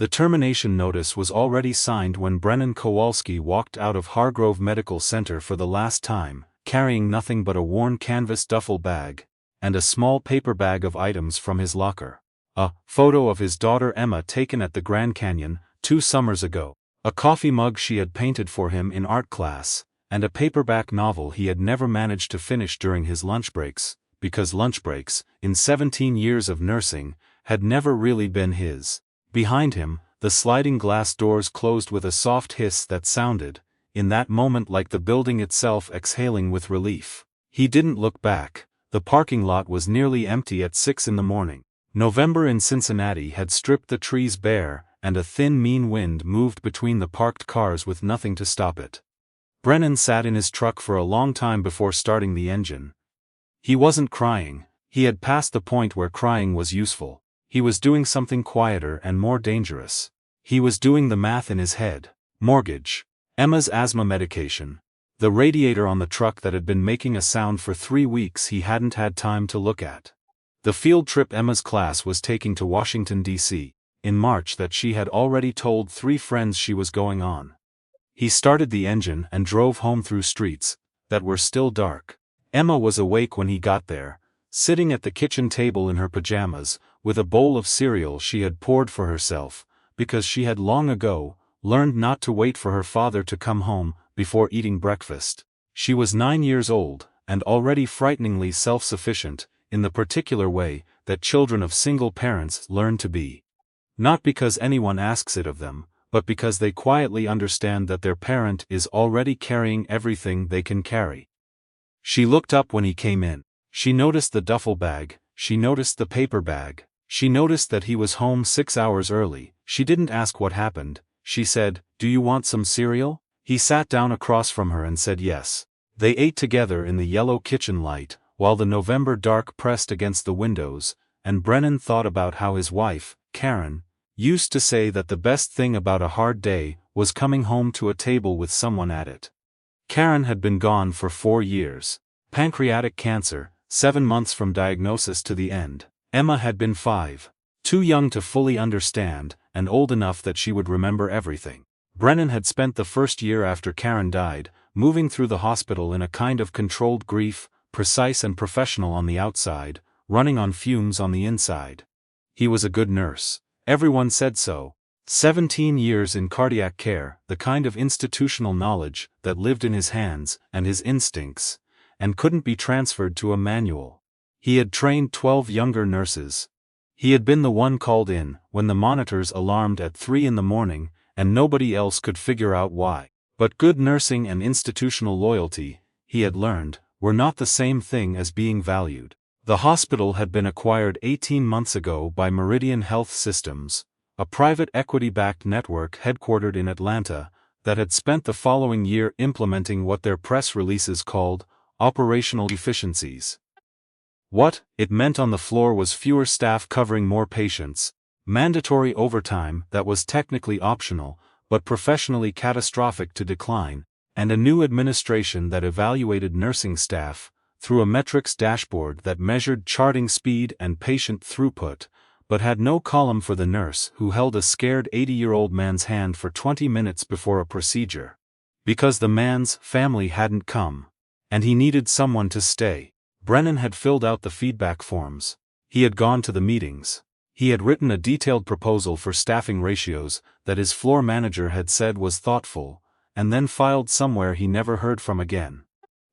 The termination notice was already signed when Brennan Kowalski walked out of Hargrove Medical Center for the last time, carrying nothing but a worn canvas duffel bag, and a small paper bag of items from his locker. A photo of his daughter Emma taken at the Grand Canyon 2 summers ago, a coffee mug she had painted for him in art class, and a paperback novel he had never managed to finish during his lunch breaks, because lunch breaks, in 17 years of nursing, had never really been his. Behind him, the sliding glass doors closed with a soft hiss that sounded, in that moment, like the building itself exhaling with relief. He didn't look back. The parking lot was nearly empty at 6 in the morning. November in Cincinnati had stripped the trees bare, and a thin mean wind moved between the parked cars with nothing to stop it. Brennan sat in his truck for a long time before starting the engine. He wasn't crying. He had passed the point where crying was useful. He was doing something quieter and more dangerous. He was doing the math in his head. Mortgage. Emma's asthma medication. The radiator on the truck that had been making a sound for 3 weeks he hadn't had time to look at. The field trip Emma's class was taking to Washington, D.C., in March that she had already told 3 friends she was going on. He started the engine and drove home through streets that were still dark. Emma was awake when he got there, sitting at the kitchen table in her pajamas, with a bowl of cereal she had poured for herself, because she had long ago learned not to wait for her father to come home before eating breakfast. She was 9 years old, and already frighteningly self-sufficient, in the particular way that children of single parents learn to be. Not because anyone asks it of them, but because they quietly understand that their parent is already carrying everything they can carry. She looked up when he came in. She noticed the duffel bag, she noticed the paper bag, she noticed that he was home 6 hours early. She didn't ask what happened. She said, "Do you want some cereal?" He sat down across from her and said yes. They ate together in the yellow kitchen light, while the November dark pressed against the windows, and Brennan thought about how his wife, Karen, used to say that the best thing about a hard day was coming home to a table with someone at it. Karen had been gone for 4 years. Pancreatic cancer, 7 months from diagnosis to the end. Emma had been 5. Too young to fully understand, and old enough that she would remember everything. Brennan had spent the first year after Karen died, moving through the hospital in a kind of controlled grief, precise and professional on the outside, running on fumes on the inside. He was a good nurse. Everyone said so. 17 years in cardiac care, the kind of institutional knowledge that lived in his hands and his instincts, and couldn't be transferred to a manual. He had trained 12 younger nurses. He had been the one called in when the monitors alarmed at 3 in the morning, and nobody else could figure out why. But good nursing and institutional loyalty, he had learned, were not the same thing as being valued. The hospital had been acquired 18 months ago by Meridian Health Systems, a private equity-backed network headquartered in Atlanta, that had spent the following year implementing what their press releases called operational efficiencies. What it meant on the floor was fewer staff covering more patients, mandatory overtime that was technically optional, but professionally catastrophic to decline, and a new administration that evaluated nursing staff through a metrics dashboard that measured charting speed and patient throughput, but had no column for the nurse who held a scared 80-year-old man's hand for 20 minutes before a procedure. Because the man's family hadn't come, and he needed someone to stay. Brennan had filled out the feedback forms. He had gone to the meetings. He had written a detailed proposal for staffing ratios that his floor manager had said was thoughtful, and then filed somewhere he never heard from again.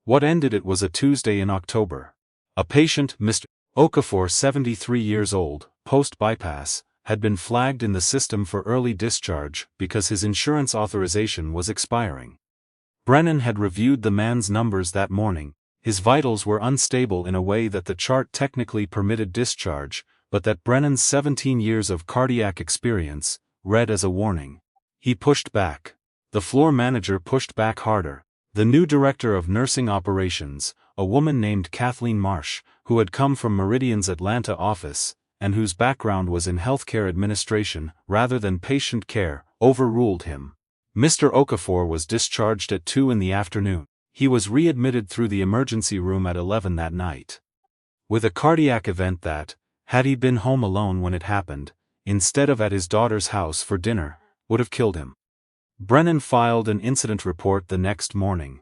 What ended it was a Tuesday in October. A patient, Mr. Okafor, 73 years old, post-bypass, had been flagged in the system for early discharge because his insurance authorization was expiring. Brennan had reviewed the man's numbers that morning. His vitals were unstable in a way that the chart technically permitted discharge, but that Brennan's 17 years of cardiac experience read as a warning. He pushed back. The floor manager pushed back harder. The new director of nursing operations, a woman named Kathleen Marsh, who had come from Meridian's Atlanta office, and whose background was in healthcare administration rather than patient care, overruled him. Mr. Okafor was discharged at 2 in the afternoon. He was readmitted through the emergency room at 11 that night. With a cardiac event that, had he been home alone when it happened, instead of at his daughter's house for dinner, would have killed him. Brennan filed an incident report the next morning.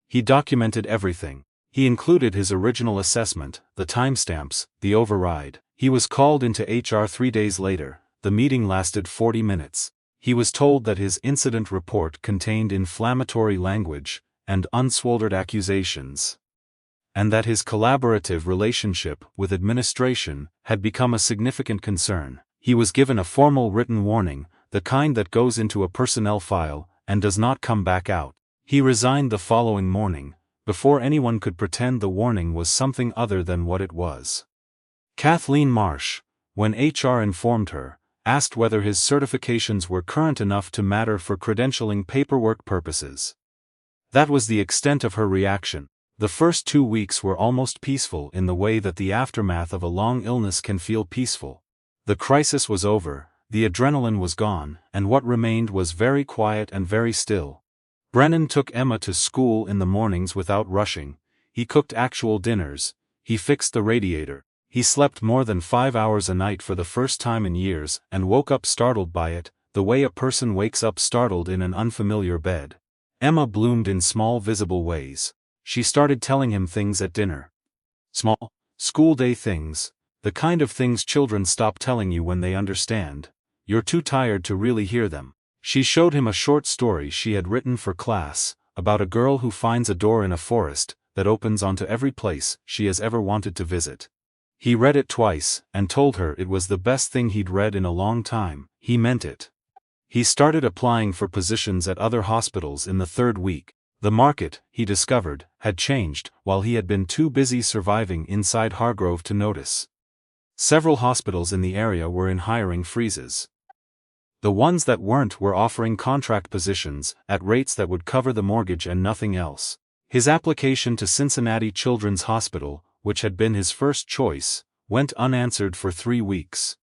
He documented everything. He included his original assessment, the timestamps, the override. He was called into HR 3 days later. The meeting lasted 40 minutes. He was told that his incident report contained inflammatory language and unswoldered accusations, and that his collaborative relationship with administration had become a significant concern. He was given a formal written warning, the kind that goes into a personnel file and does not come back out. He resigned the following morning, before anyone could pretend the warning was something other than what it was. Kathleen Marsh, when HR informed her, asked whether his certifications were current enough to matter for credentialing paperwork purposes. That was the extent of her reaction. The first 2 weeks were almost peaceful in the way that the aftermath of a long illness can feel peaceful. The crisis was over, the adrenaline was gone, and what remained was very quiet and very still. Brennan took Emma to school in the mornings without rushing. He cooked actual dinners. He fixed the radiator. He slept more than 5 hours a night for the first time in years and woke up startled by it, the way a person wakes up startled in an unfamiliar bed. Emma bloomed in small visible ways. She started telling him things at dinner. Small, school day things, the kind of things children stop telling you when they understand. You're too tired to really hear them. She showed him a short story she had written for class, about a girl who finds a door in a forest that opens onto every place she has ever wanted to visit. He read it twice and told her it was the best thing he'd read in a long time. He meant it. He started applying for positions at other hospitals in the 3rd week. The market, he discovered, had changed, while he had been too busy surviving inside Hargrove to notice. Several hospitals in the area were in hiring freezes. The ones that weren't were offering contract positions at rates that would cover the mortgage and nothing else. His application to Cincinnati Children's Hospital, which had been his first choice, went unanswered for 3 weeks.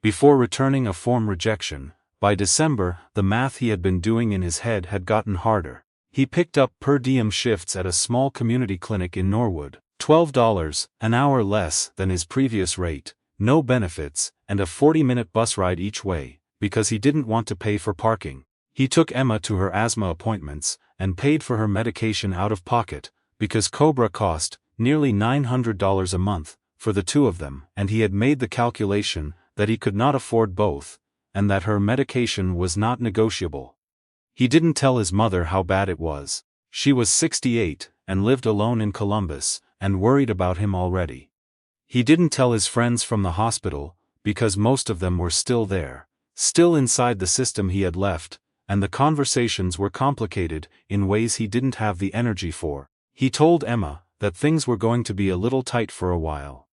Before returning a form rejection, by December, the math he had been doing in his head had gotten harder. He picked up per diem shifts at a small community clinic in Norwood, $12 an hour less than his previous rate, no benefits, and a 40-minute bus ride each way, because he didn't want to pay for parking. He took Emma to her asthma appointments, and paid for her medication out of pocket, because Cobra cost nearly $900 a month for the two of them, and he had made the calculation that he could not afford both, and that her medication was not negotiable. He didn't tell his mother how bad it was. She was 68, and lived alone in Columbus, and worried about him already. He didn't tell his friends from the hospital, because most of them were still there, still inside the system he had left, and the conversations were complicated in ways he didn't have the energy for. He told Emma that things were going to be a little tight for a while,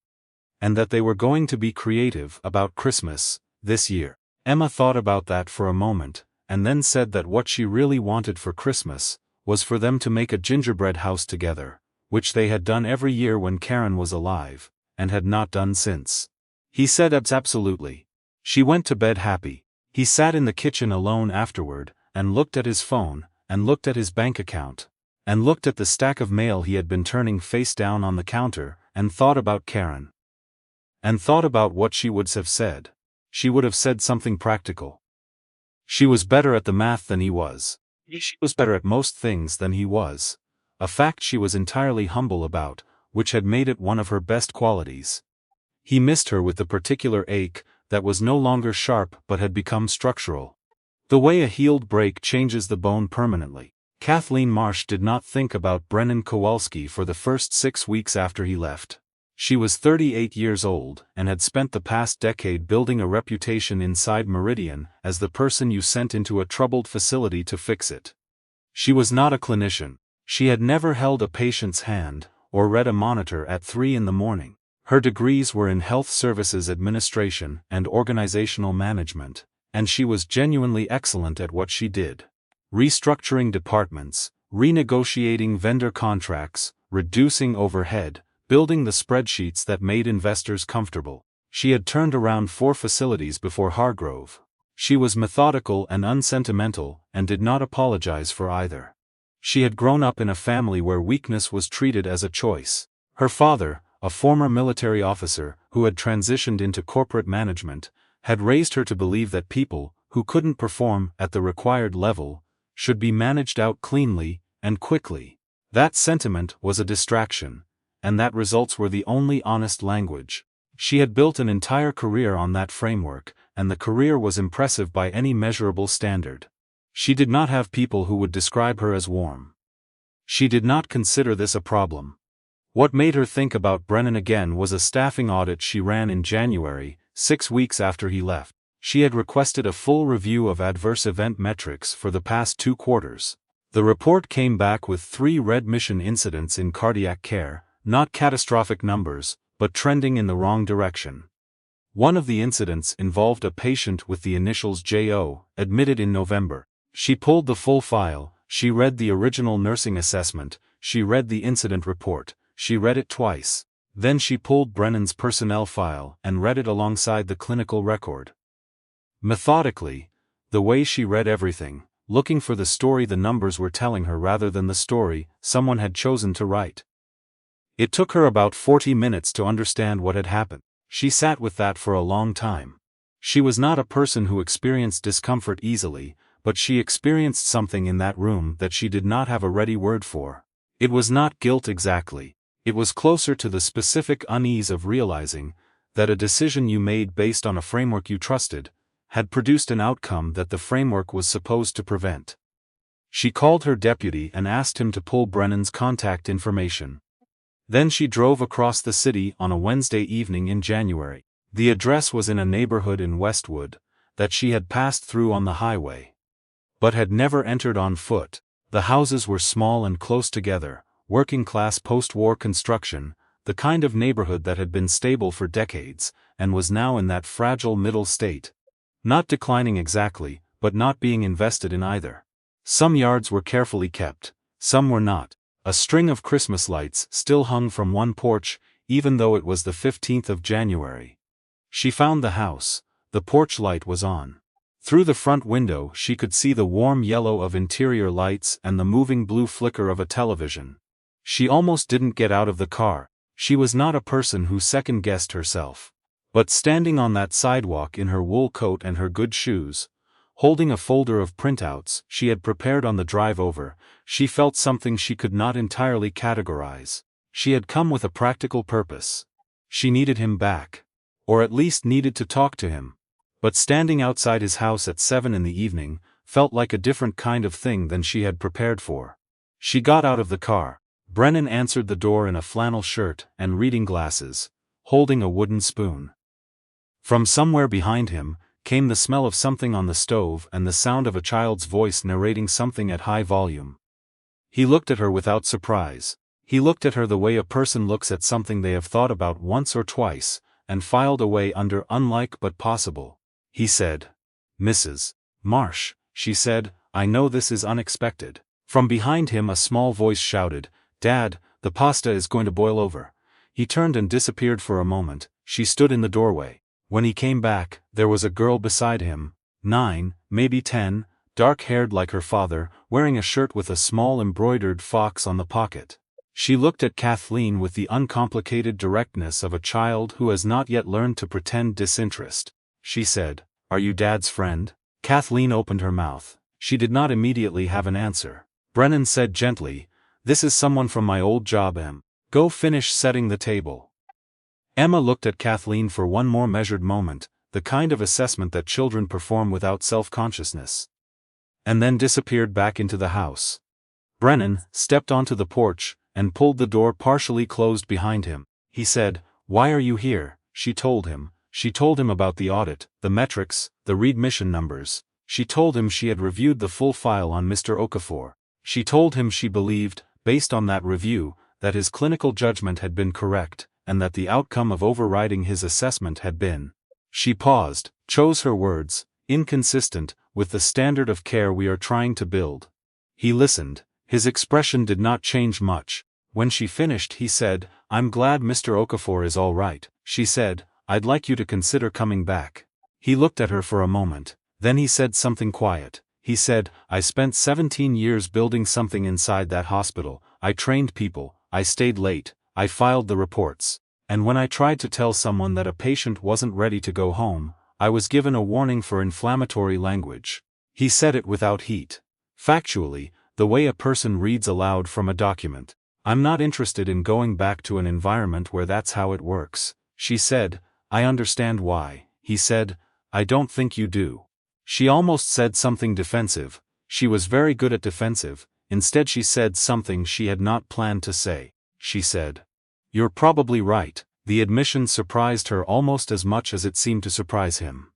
and that they were going to be creative about Christmas this year. Emma thought about that for a moment, and then said that what she really wanted for Christmas was for them to make a gingerbread house together, which they had done every year when Karen was alive, and had not done since. He said absolutely. She went to bed happy. He sat in the kitchen alone afterward, and looked at his phone, and looked at his bank account, and looked at the stack of mail he had been turning face down on the counter, and thought about Karen. And thought about what she would have said. She would have said something practical. She was better at the math than he was. She was better at most things than he was. A fact she was entirely humble about, which had made it one of her best qualities. He missed her with the particular ache that was no longer sharp but had become structural. The way a healed break changes the bone permanently. Kathleen Marsh did not think about Brennan Kowalski for the first 6 weeks after he left. She was 38 years old and had spent the past decade building a reputation inside Meridian as the person you sent into a troubled facility to fix it. She was not a clinician. She had never held a patient's hand or read a monitor at 3 in the morning. Her degrees were in health services administration and organizational management, and she was genuinely excellent at what she did. Restructuring departments, renegotiating vendor contracts, reducing overhead, building the spreadsheets that made investors comfortable. She had turned around 4 facilities before Hargrove. She was methodical and unsentimental, and did not apologize for either. She had grown up in a family where weakness was treated as a choice. Her father, a former military officer who had transitioned into corporate management, had raised her to believe that people, who couldn't perform at the required level, should be managed out cleanly and quickly. That sentiment was a distraction, and that results were the only honest language. She had built an entire career on that framework, and the career was impressive by any measurable standard. She did not have people who would describe her as warm. She did not consider this a problem. What made her think about Brennan again was a staffing audit she ran in January, 6 weeks after he left. She had requested a full review of adverse event metrics for the past 2 quarters. The report came back with 3 readmission incidents in cardiac care, not catastrophic numbers, but trending in the wrong direction. One of the incidents involved a patient with the initials J.O., admitted in November. She pulled the full file, she read the original nursing assessment, she read the incident report, she read it twice. Then she pulled Brennan's personnel file and read it alongside the clinical record. Methodically, the way she read everything, looking for the story the numbers were telling her rather than the story someone had chosen to write. It took her about 40 minutes to understand what had happened. She sat with that for a long time. She was not a person who experienced discomfort easily, but she experienced something in that room that she did not have a ready word for. It was not guilt exactly. It was closer to the specific unease of realizing that a decision you made based on a framework you trusted had produced an outcome that the framework was supposed to prevent. She called her deputy and asked him to pull Brennan's contact information. Then she drove across the city on a Wednesday evening in January. The address was in a neighborhood in Westwood that she had passed through on the highway, but had never entered on foot. The houses were small and close together, working-class post-war construction, the kind of neighborhood that had been stable for decades, and was now in that fragile middle state. Not declining exactly, but not being invested in either. Some yards were carefully kept, some were not. A string of Christmas lights still hung from one porch, even though it was the 15th of January. She found the house. The porch light was on. Through the front window she could see the warm yellow of interior lights and the moving blue flicker of a television. She almost didn't get out of the car. She was not a person who second-guessed herself. But standing on that sidewalk in her wool coat and her good shoes, holding a folder of printouts she had prepared on the drive over, she felt something she could not entirely categorize. She had come with a practical purpose. She needed him back. Or at least needed to talk to him. But standing outside his house at 7 in the evening felt like a different kind of thing than she had prepared for. She got out of the car. Brennan answered the door in a flannel shirt and reading glasses, holding a wooden spoon. From somewhere behind him came the smell of something on the stove and the sound of a child's voice narrating something at high volume. He looked at her without surprise. He looked at her the way a person looks at something they have thought about once or twice, and filed away under unlike but possible. He said, "Mrs. Marsh," she said, "I know this is unexpected." From behind him a small voice shouted, "Dad, the pasta is going to boil over." He turned and disappeared for a moment. She stood in the doorway. When he came back, there was a girl beside him, 9, maybe 10, dark-haired like her father, wearing a shirt with a small embroidered fox on the pocket. She looked at Kathleen with the uncomplicated directness of a child who has not yet learned to pretend disinterest. She said, "Are you Dad's friend?" Kathleen opened her mouth. She did not immediately have an answer. Brennan said gently, "This is someone from my old job, Em. Go finish setting the table." Emma looked at Kathleen for one more measured moment, the kind of assessment that children perform without self-consciousness, and then disappeared back into the house. Brennan stepped onto the porch and pulled the door partially closed behind him. He said, "Why are you here?" She told him. She told him about the audit, the metrics, the readmission numbers. She told him she had reviewed the full file on Mr. Okafor. She told him she believed, based on that review, that his clinical judgment had been correct, and that the outcome of overriding his assessment had been. She paused, chose her words, inconsistent with the standard of care we are trying to build. He listened. His expression did not change much. When she finished he said, "I'm glad Mr. Okafor is all right." She said, "I'd like you to consider coming back." He looked at her for a moment. Then he said something quiet. He said, "I spent 17 years building something inside that hospital. I trained people, I stayed late, I filed the reports. And when I tried to tell someone that a patient wasn't ready to go home, I was given a warning for inflammatory language. He said it without heat. Factually, the way a person reads aloud from a document. I'm not interested in going back to an environment where that's how it works. She said, I understand why. He said, I don't think you do. She almost said something defensive. She was very good at defensive. Instead she said something she had not planned to say. She said, You're probably right. The admission surprised her almost as much as it seemed to surprise him.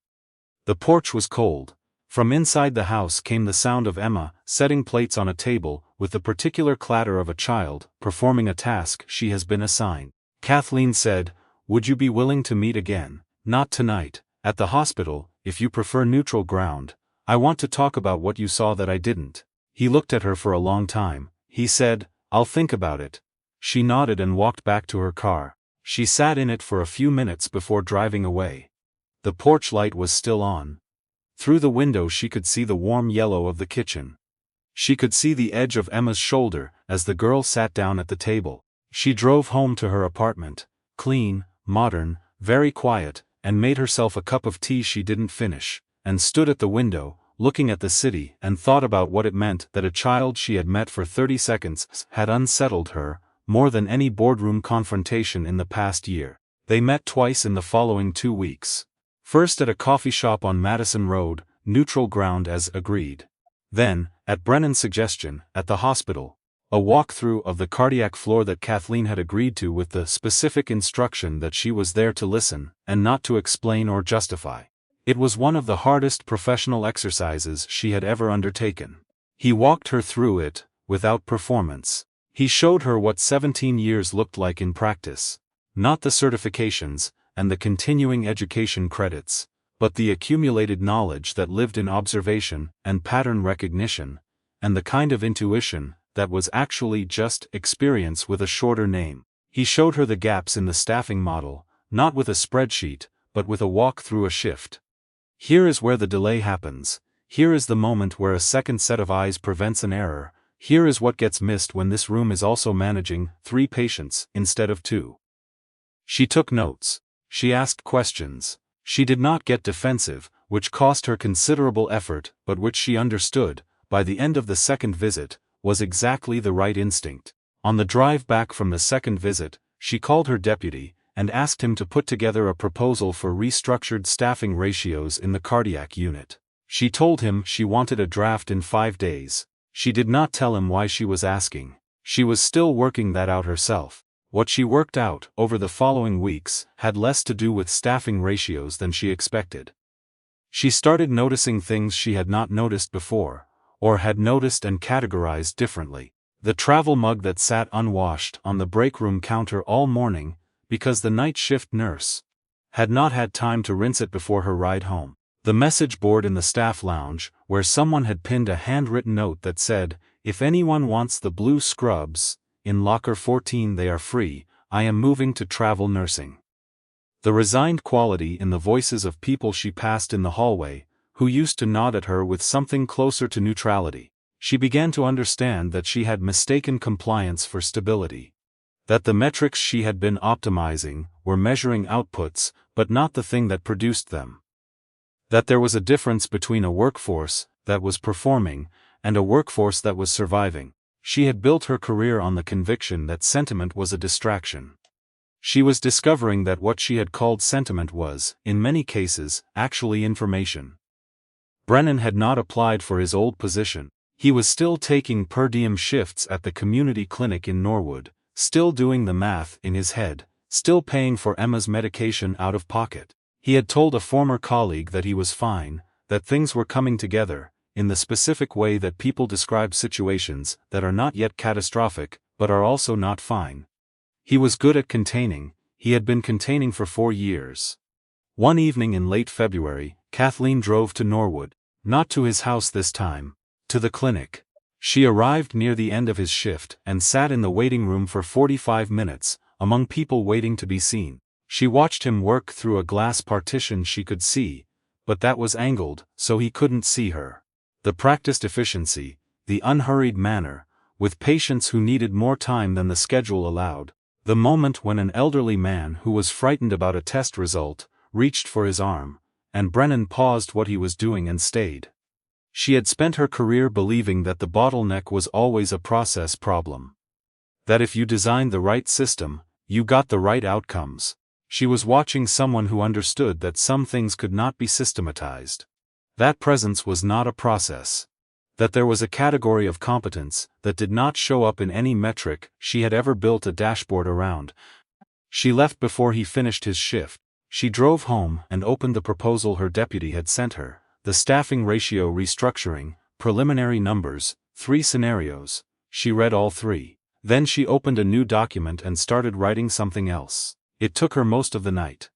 The porch was cold. From inside the house came the sound of Emma setting plates on a table with the particular clatter of a child performing a task she has been assigned. Kathleen said, Would you be willing to meet again? Not tonight, at the hospital, if you prefer neutral ground. I want to talk about what you saw that I didn't. He looked at her for a long time. He said, I'll think about it. She nodded and walked back to her car. She sat in it for a few minutes before driving away. The porch light was still on. Through the window she could see the warm yellow of the kitchen. She could see the edge of Emma's shoulder as the girl sat down at the table. She drove home to her apartment, clean, modern, very quiet, and made herself a cup of tea she didn't finish, and stood at the window, looking at the city, and thought about what it meant that a child she had met for 30 seconds had unsettled her, more than any boardroom confrontation in the past year. They met twice in the following 2 weeks. First at a coffee shop on Madison Road, neutral ground as agreed. Then, at Brennan's suggestion, at the hospital. A walkthrough of the cardiac floor that Kathleen had agreed to with the specific instruction that she was there to listen, and not to explain or justify. It was one of the hardest professional exercises she had ever undertaken. He walked her through it, without performance. He showed her what 17 years looked like in practice. Not the certifications, and the continuing education credits, but the accumulated knowledge that lived in observation and pattern recognition, and the kind of intuition that was actually just experience with a shorter name. He showed her the gaps in the staffing model, not with a spreadsheet, but with a walk through a shift. Here is where the delay happens. Here is the moment where a second set of eyes prevents an error. Here is what gets missed when this room is also managing 3 patients instead of 2. She took notes. She asked questions. She did not get defensive, which cost her considerable effort, but which she understood, by the end of the second visit, was exactly the right instinct. On the drive back from the second visit, she called her deputy, and asked him to put together a proposal for restructured staffing ratios in the cardiac unit. She told him she wanted a draft in 5 days. She did not tell him why she was asking. She was still working that out herself. What she worked out over the following weeks had less to do with staffing ratios than she expected. She started noticing things she had not noticed before, or had noticed and categorized differently. The travel mug that sat unwashed on the break room counter all morning, because the night shift nurse had not had time to rinse it before her ride home. The message board in the staff lounge, where someone had pinned a handwritten note that said, If anyone wants the blue scrubs, in locker 14 they are free, I am moving to travel nursing. The resigned quality in the voices of people she passed in the hallway, who used to nod at her with something closer to neutrality. She began to understand that she had mistaken compliance for stability. That the metrics she had been optimizing were measuring outputs, but not the thing that produced them. That there was a difference between a workforce that was performing and a workforce that was surviving. She had built her career on the conviction that sentiment was a distraction. She was discovering that what she had called sentiment was, in many cases, actually information. Brennan had not applied for his old position. He was still taking per diem shifts at the community clinic in Norwood, still doing the math in his head, still paying for Emma's medication out of pocket. He had told a former colleague that he was fine, that things were coming together, in the specific way that people describe situations that are not yet catastrophic, but are also not fine. He was good at containing. He had been containing for 4 years. One evening in late February, Kathleen drove to Norwood, not to his house this time, to the clinic. She arrived near the end of his shift and sat in the waiting room for 45 minutes, among people waiting to be seen. She watched him work through a glass partition she could see, but that was angled, so he couldn't see her. The practiced efficiency, the unhurried manner, with patients who needed more time than the schedule allowed. The moment when an elderly man who was frightened about a test result reached for his arm, and Brennan paused what he was doing and stayed. She had spent her career believing that the bottleneck was always a process problem. That if you designed the right system, you got the right outcomes. She was watching someone who understood that some things could not be systematized. That presence was not a process. That there was a category of competence that did not show up in any metric she had ever built a dashboard around. She left before he finished his shift. She drove home and opened the proposal her deputy had sent her, the staffing ratio restructuring, preliminary numbers, 3 scenarios. She read all 3. Then she opened a new document and started writing something else. It took her most of the night.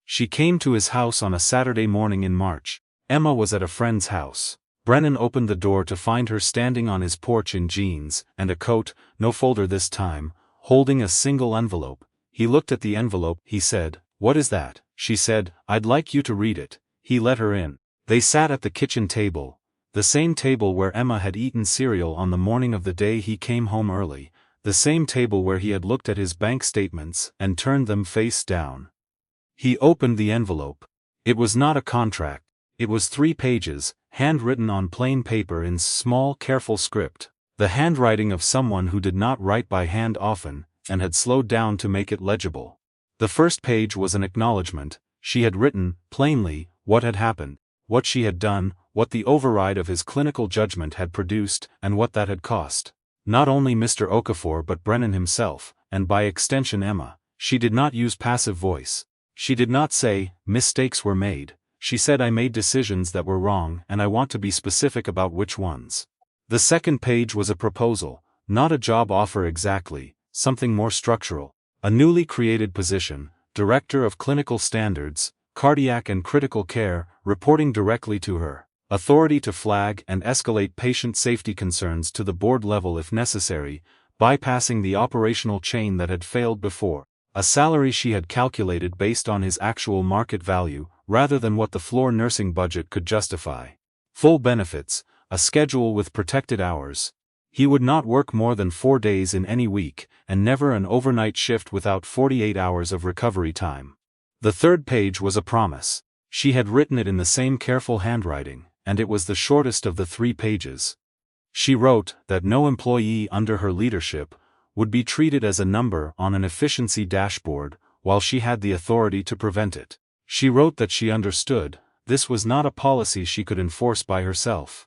She came to his house on a Saturday morning in March. Emma was at a friend's house. Brennan opened the door to find her standing on his porch in jeans and a coat, no folder this time, holding a single envelope. He looked at the envelope. He said, "What is that?" She said, "I'd like you to read it." He let her in. They sat at the kitchen table, the same table where Emma had eaten cereal on the morning of the day he came home early, the same table where he had looked at his bank statements and turned them face down. He opened the envelope. It was not a contract. It was 3 pages, handwritten on plain paper in small, careful script, the handwriting of someone who did not write by hand often, and had slowed down to make it legible. The first page was an acknowledgement. She had written, plainly, what had happened, what she had done, what the override of his clinical judgment had produced, and what that had cost. Not only Mr. Okafor but Brennan himself, and by extension Emma. She did not use passive voice. She did not say, mistakes were made. She said, I made decisions that were wrong and I want to be specific about which ones. The second page was a proposal, not a job offer exactly, something more structural. A newly created position, Director of Clinical Standards, Cardiac and Critical Care, reporting directly to her. Authority to flag and escalate patient safety concerns to the board level if necessary, bypassing the operational chain that had failed before. A salary she had calculated based on his actual market value, rather than what the floor nursing budget could justify. Full benefits, a schedule with protected hours. He would not work more than 4 days in any week, and never an overnight shift without 48 hours of recovery time. The third page was a promise. She had written it in the same careful handwriting, and it was the shortest of the 3 pages. She wrote that no employee under her leadership would be treated as a number on an efficiency dashboard, while she had the authority to prevent it. She wrote that she understood this was not a policy she could enforce by herself.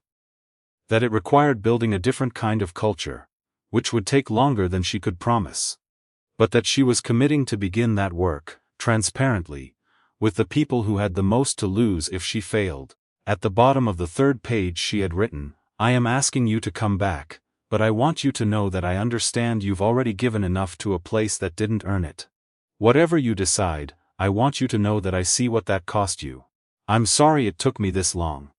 That it required building a different kind of culture, which would take longer than she could promise. But that she was committing to begin that work, transparently, with the people who had the most to lose if she failed. At the bottom of the third page she had written, I am asking you to come back, but I want you to know that I understand you've already given enough to a place that didn't earn it. Whatever you decide, I want you to know that I see what that cost you. I'm sorry it took me this long.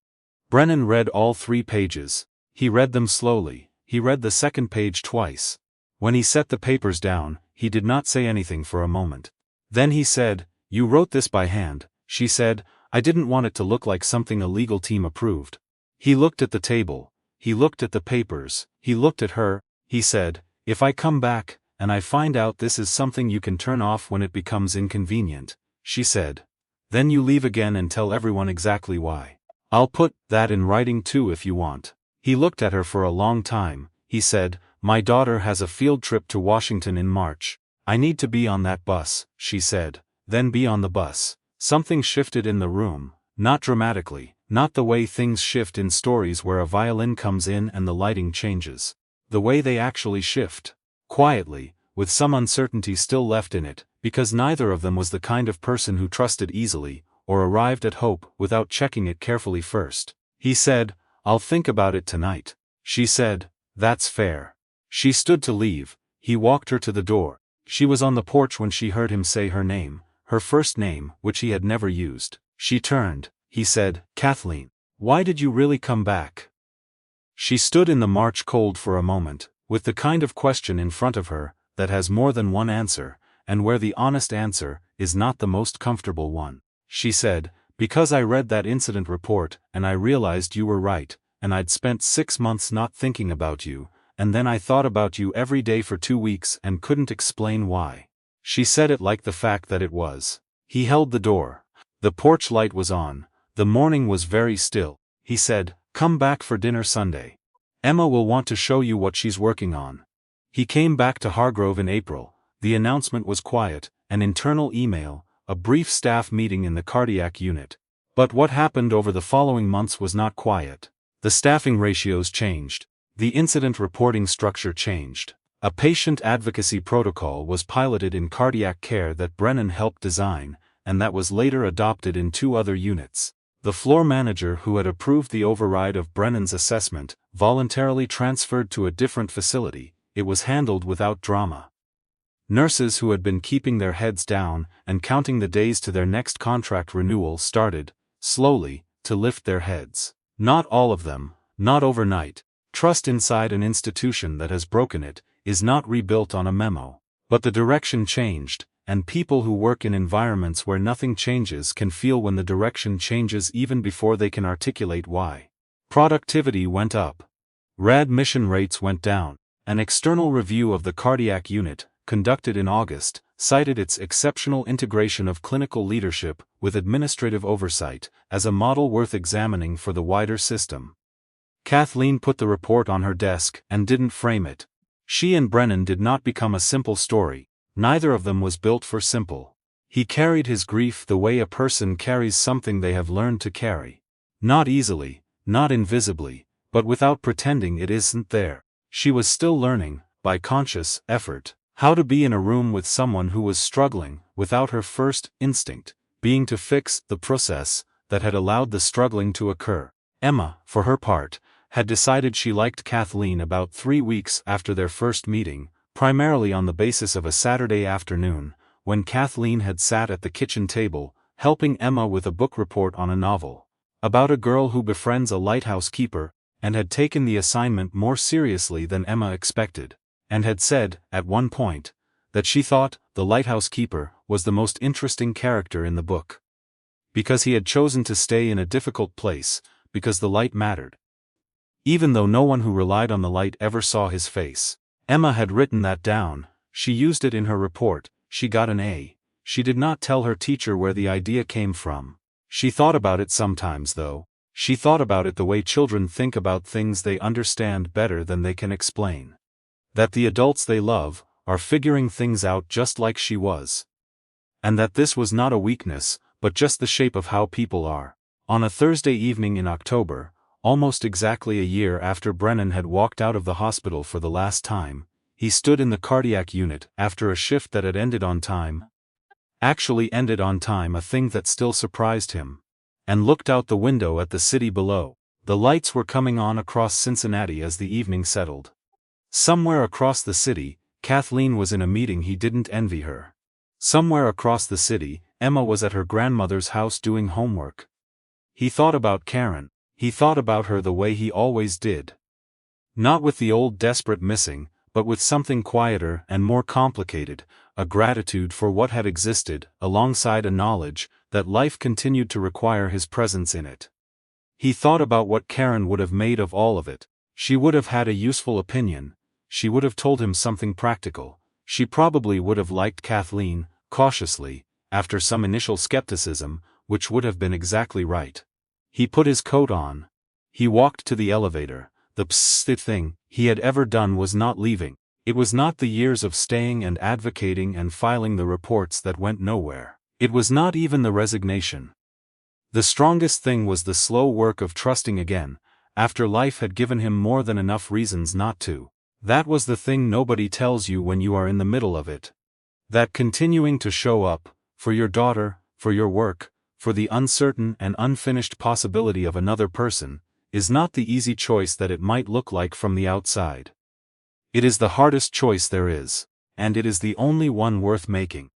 Brennan read all 3 pages. He read them slowly. He read the second page twice. When he set the papers down, he did not say anything for a moment. Then he said, You wrote this by hand. She said, I didn't want it to look like something a legal team approved. He looked at the table. He looked at the papers. He looked at her. He said, If I come back, and I find out this is something you can turn off when it becomes inconvenient, she said. Then you leave again and tell everyone exactly why. I'll put that in writing too if you want. He looked at her for a long time. He said, My daughter has a field trip to Washington in March. I need to be on that bus, she said. Then be on the bus. Something shifted in the room, not dramatically, not the way things shift in stories where a violin comes in and the lighting changes. The way they actually shift. Quietly, with some uncertainty still left in it, because neither of them was the kind of person who trusted easily, or arrived at hope without checking it carefully first. He said, I'll think about it tonight. She said, That's fair. She stood to leave. He walked her to the door. She was on the porch when she heard him say her name, her first name, which he had never used. She turned. He said, Kathleen, why did you really come back? She stood in the March cold for a moment, with the kind of question in front of her that has more than one answer, and where the honest answer is not the most comfortable one. She said, Because I read that incident report and I realized you were right, and I'd spent 6 months not thinking about you, and then I thought about you every day for 2 weeks and couldn't explain why. She said it like the fact that it was. He held the door. The porch light was on, The morning was very still. He said, "Come back for dinner Sunday. Emma will want to show you what she's working on." He came back to Hargrove in April. The announcement was quiet, an internal email, a brief staff meeting in the cardiac unit. But what happened over the following months was not quiet. The staffing ratios changed. The incident reporting structure changed. A patient advocacy protocol was piloted in cardiac care that Brennan helped design, and that was later adopted in 2 other units. The floor manager who had approved the override of Brennan's assessment voluntarily transferred to a different facility. It was handled without drama. Nurses who had been keeping their heads down and counting the days to their next contract renewal started, slowly, to lift their heads. Not all of them, not overnight. Trust inside an institution that has broken it is not rebuilt on a memo. But the direction changed, and people who work in environments where nothing changes can feel when the direction changes even before they can articulate why. Productivity went up. Readmission rates went down. An external review of the cardiac unit, conducted in August, cited its exceptional integration of clinical leadership with administrative oversight as a model worth examining for the wider system. Kathleen put the report on her desk and didn't frame it. She and Brennan did not become a simple story. Neither of them was built for simple. He carried his grief the way a person carries something they have learned to carry. Not easily, not invisibly, but without pretending it isn't there. She was still learning, by conscious effort, how to be in a room with someone who was struggling, without her first instinct being to fix the process that had allowed the struggling to occur. Emma, for her part, had decided she liked Kathleen about 3 weeks after their first meeting, primarily on the basis of a Saturday afternoon, when Kathleen had sat at the kitchen table, helping Emma with a book report on a novel about a girl who befriends a lighthouse keeper, and had taken the assignment more seriously than Emma expected, and had said, at one point, that she thought the lighthouse keeper was the most interesting character in the book. Because he had chosen to stay in a difficult place, because the light mattered. Even though no one who relied on the light ever saw his face. Emma had written that down, she used it in her report, she got an A. She did not tell her teacher where the idea came from. She thought about it sometimes though. She thought about it the way children think about things they understand better than they can explain. That the adults they love are figuring things out just like she was. And that this was not a weakness, but just the shape of how people are. On a Thursday evening in October, almost exactly a year after Brennan had walked out of the hospital for the last time, he stood in the cardiac unit after a shift that had ended on time. Actually ended on time, a thing that still surprised him. And looked out the window at the city below. The lights were coming on across Cincinnati as the evening settled. Somewhere across the city, Kathleen was in a meeting he didn't envy her. Somewhere across the city, Emma was at her grandmother's house doing homework. He thought about Karen. He thought about her the way he always did. Not with the old desperate missing, but with something quieter and more complicated, a gratitude for what had existed, alongside a knowledge that life continued to require his presence in it. He thought about what Karen would have made of all of it. She would have had a useful opinion. She would have told him something practical. She probably would have liked Kathleen, cautiously, after some initial skepticism, which would have been exactly right. He put his coat on. He walked to the elevator. The psst thing he had ever done was not leaving. It was not the years of staying and advocating and filing the reports that went nowhere. It was not even the resignation. The strongest thing was the slow work of trusting again, after life had given him more than enough reasons not to. That was the thing nobody tells you when you are in the middle of it. That continuing to show up, for your daughter, for your work, for the uncertain and unfinished possibility of another person, is not the easy choice that it might look like from the outside. It is the hardest choice there is, and it is the only one worth making.